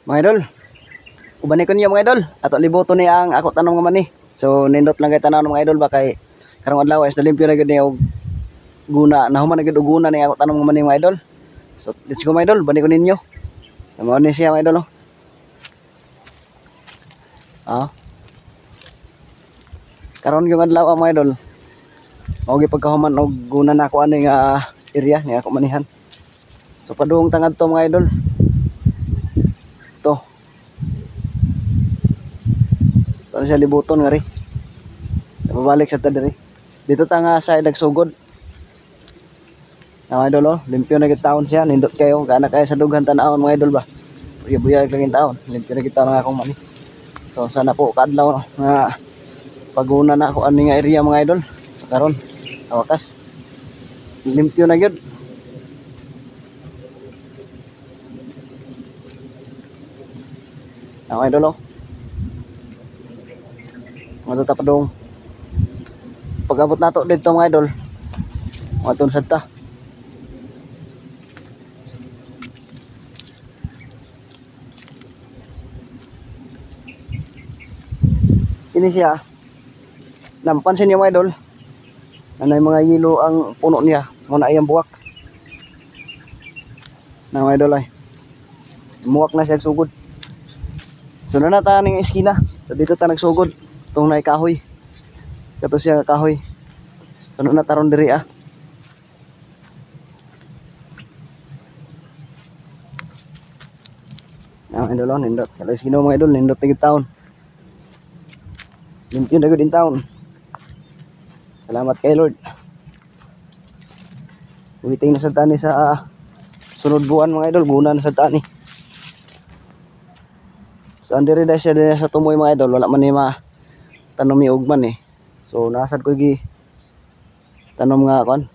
Mga idol, uban ko niyo mga idol. Ato liboto ni ang ako tanong nga man ni. So nindot lang kay tanaw mga idol ba kay karong adlaw is nalimpyo na gid ni og guna, nahuman na gid og guna ni ako tanong nga man ni mga idol. So let's go mga idol, bani ko ninyo. Mao ni siya mga idol oh. Ah. Karon yung adlaw mga idol. Mao gi pagkahuman og guna na ako ani nga area ni ako manihan. So padung tangad to mga idol. To. Ano siya libuton nga ri. Nababalik sa tadiri. Dito ta nga sa nagsugod. Mga idol oh, limpyo na gid taon siya, nindot kayo kana kay sa dughan tan-awon mga idol ba. Buyag lang yung taon, limpyo na gid taon nga akong mani. So sana po kadlaw nga paguna na ako ani nga area mga idol. So karon sa wakas limpyo na gyud. Mga idol oh. Mga tapadong. Pag-abot nato dito mga idol. Mga tunsad ta. Ini siya. Napansin niyo mga idol. Nanay mga yelo ang puno niya. Muna ay ang buwak. Na mga idol ay. Muwak na siya sugod. Sunod na ta ning eskina. So dito ta nagsugod. Itong nay kahoy. Kato siya kahoy. Sunod na taron diri ah. Mga idol oh, nindot. Kalau eskina mga idol, nindot na taon. Limpyo na din taon. Salamat kay Lord. Uwiting na sa tani sa sunod buwan mga idol, guna na sa tani. So andiri dahil siya sa tumoy mga idol, wala man ni tanom ni ugman eh. So nasad ko gi tanom nga kon.